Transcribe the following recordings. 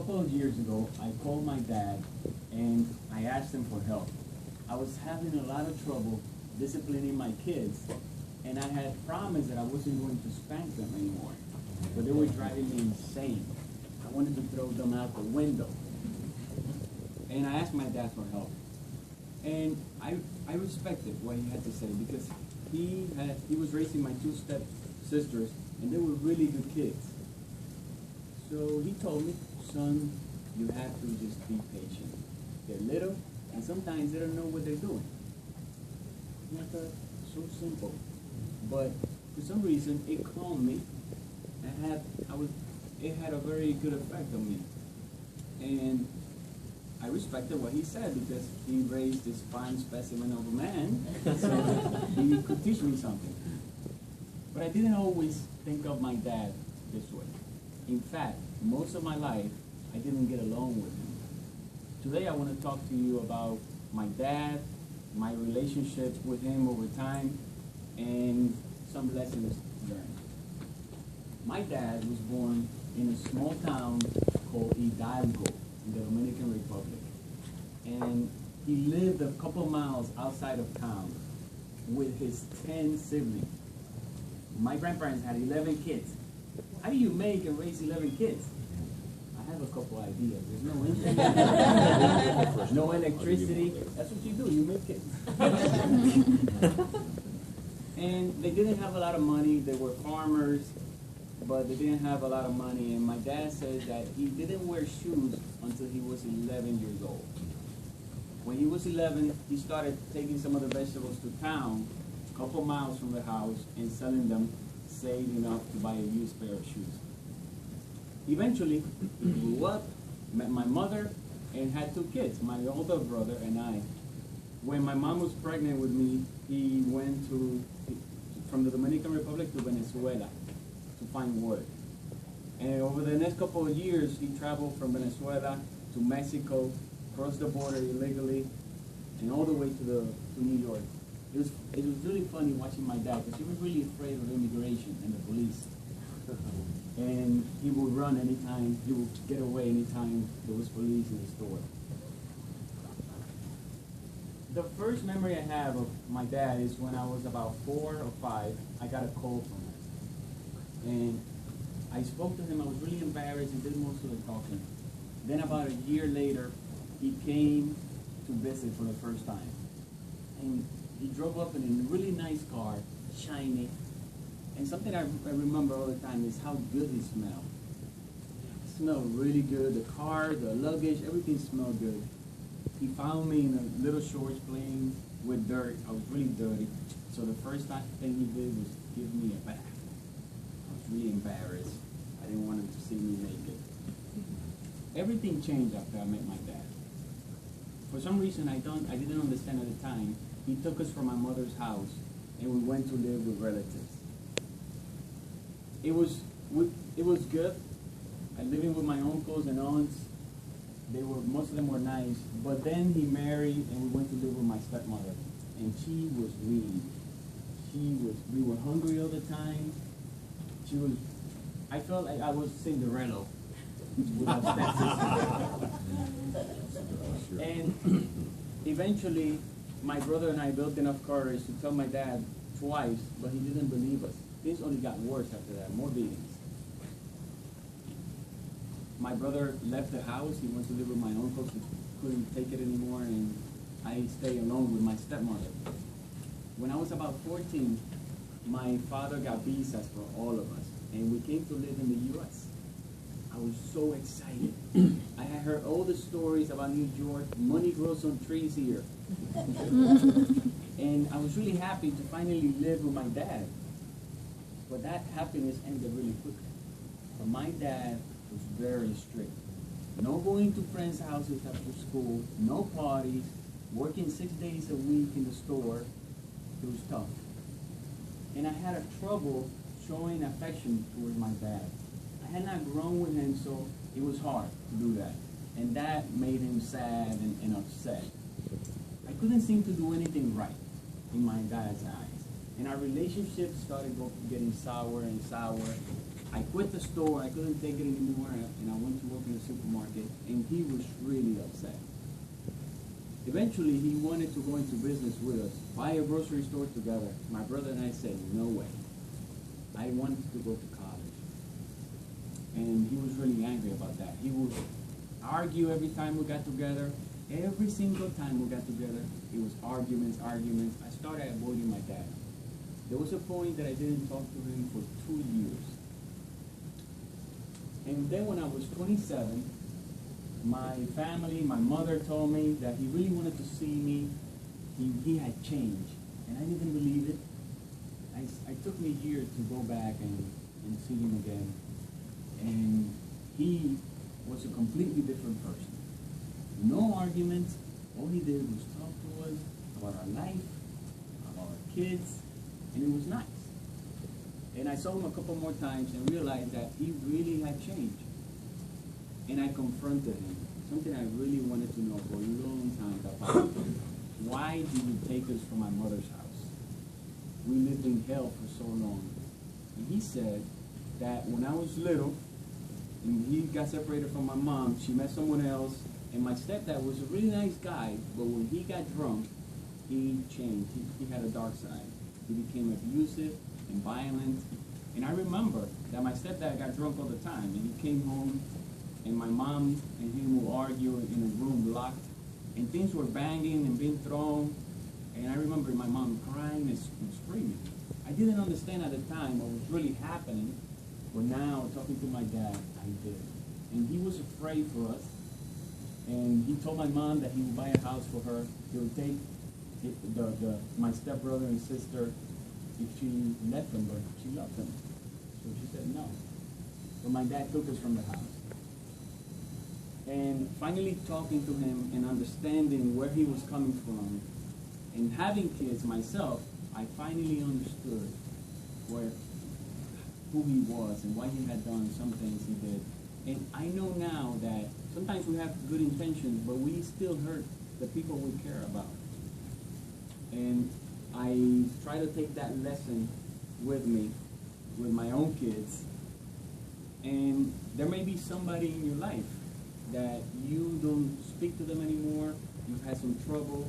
couple of years ago, I called my dad and I asked him for help. I was having a lot of trouble disciplining my kids, and I had promised that I wasn't going to spank them anymore, but they were driving me insane. I wanted to throw them out the window. And I asked my dad for help. And I respected what he had to say, because he was raising my two step sisters, and they were really good kids. So he told me, son, you have to just be patient. They're little, and sometimes they don't know what they're doing. And I thought, so simple. But for some reason, it calmed me. It had a very good effect on me. And I respected what he said, because he raised this fine specimen of a man, so he could teach me something. But I didn't always think of my dad this way. In fact, most of my life, I didn't get along with him. Today I want to talk to you about my dad, my relationship with him over time, and some lessons learned. My dad was born in a small town called Hidalgo in the Dominican Republic. And he lived a couple miles outside of town with his 10 siblings. My grandparents had 11 kids. How do you make and raise 11 kids? I have a couple ideas. There's no internet, no electricity. That's what you do, you make kids. And they didn't have a lot of money. They were farmers, but they didn't have a lot of money. And my dad said that he didn't wear shoes until he was 11 years old. When he was 11, he started taking some of the vegetables to town, a couple miles from the house, and selling them, saved enough to buy a used pair of shoes. Eventually, he grew up, met my mother, and had 2 kids, my older brother and I. When my mom was pregnant with me, he went from the Dominican Republic to Venezuela to find work. And over the next couple of years, he traveled from Venezuela to Mexico, crossed the border illegally, and all the way to New York. It was really funny watching my dad, because he was really afraid of immigration and the police. And he would run anytime, he would get away anytime there was police in the store. The first memory I have of my dad is when I was about 4 or 5, I got a call from him. And I spoke to him, I was really embarrassed and did most of the talking. Then about a year later, he came to visit for the first time. And he drove up in a really nice car, shiny. And something I remember all the time is how good he smelled. It smelled really good. The car, the luggage, everything smelled good. He found me in a little shorts playing with dirt. I was really dirty. So the first thing he did was give me a bath. I was really embarrassed. I didn't want him to see me naked. Everything changed after I met my dad. For some reason I didn't understand at the time. He took us from my mother's house and we went to live with relatives. It was good. I living with my uncles and aunts. Most of them were nice. But then he married and we went to live with my stepmother. And she was mean. We were hungry all the time. I felt like I was Cinderella with my stepsister. And eventually, my brother and I built enough courage to tell my dad twice, but he didn't believe us. Things only got worse after that, more beatings. My brother left the house. He went to live with my uncles who couldn't take it anymore, and I stayed alone with my stepmother. When I was about 14, my father got visas for all of us, and we came to live in the U.S. I was so excited. I had heard all the stories about New York. Money grows on trees here. And I was really happy to finally live with my dad. But that happiness ended really quickly. But my dad was very strict. No going to friends' houses after school, no parties, working 6 days a week in the store. It was tough. And I had a trouble showing affection towards my dad. I had not grown with him, so it was hard to do that. And that made him sad and upset. I couldn't seem to do anything right in my dad's eyes. And our relationship started getting sour and sour. I quit the store, I couldn't take it anymore, and I went to work in a supermarket, and he was really upset. Eventually, he wanted to go into business with us, buy a grocery store together. My brother and I said, no way. I wanted to go to college. And he was really angry about that. He would argue every time we got together. Every single time we got together, it was arguments. I started avoiding my dad. There was a point that I didn't talk to him for 2 years. And then when I was 27, my family, my mother told me that he really wanted to see me. He had changed. And I didn't believe it. It took me a year to go back and see him again. And he was a completely different person. No arguments. All he did was talk to us about our life, about our kids, and it was nice. And I saw him a couple more times and realized that he really had changed. And I confronted him, something I really wanted to know for a long time about. Why did you take us from my mother's house? We lived in hell for so long. And he said that when I was little, and he got separated from my mom, she met someone else, and my stepdad was a really nice guy, but when he got drunk, he changed. He had a dark side. He became abusive and violent. And I remember that my stepdad got drunk all the time, and he came home, and my mom and him would argue in a room locked, and things were banging and being thrown. And I remember my mom crying and screaming. I didn't understand at the time what was really happening, but now, talking to my dad, I did. And he was afraid for us. And he told my mom that he would buy a house for her. He would take my stepbrother and sister if she let them, but she loved them. So she said no. So my dad took us from the house. And finally talking to him and understanding where he was coming from, and having kids myself, I finally understood who he was and why he had done some things he did. And I know now that sometimes we have good intentions, but we still hurt the people we care about. And I try to take that lesson with me, with my own kids. And there may be somebody in your life that you don't speak to them anymore, you've had some trouble,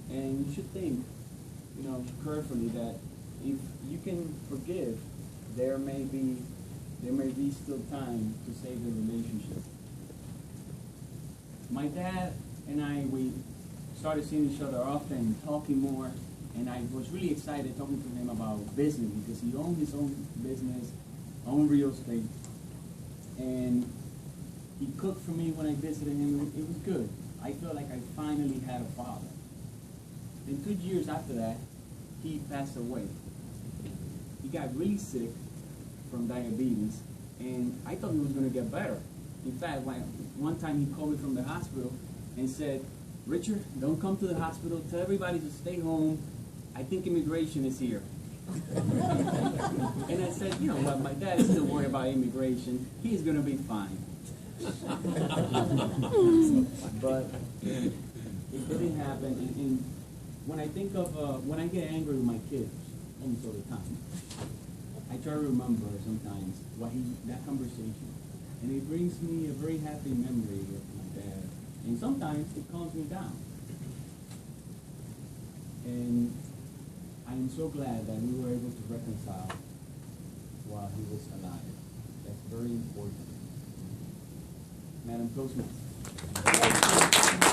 and you should think, carefully that if you can forgive, there may be still time to save the relationship. My dad and I, we started seeing each other often, talking more, and I was really excited talking to him about business because he owned his own business, owned real estate, and he cooked for me when I visited him. It was good. I felt like I finally had a father. And 2 years after that, he passed away. He got really sick from diabetes, and I thought he was going to get better. In fact, one time he called me from the hospital and said, "Richard, don't come to the hospital. Tell everybody to stay home. I think immigration is here." And I said, you know what, my dad is still worried about immigration. He's going to be fine. But it didn't happen. And when I think of, when I get angry with my kids, almost all the time, I try to remember sometimes that conversation. And it brings me a very happy memory of my dad. And sometimes it calms me down. And I am so glad that we were able to reconcile while he was alive. That's very important. Madam Toastmaster.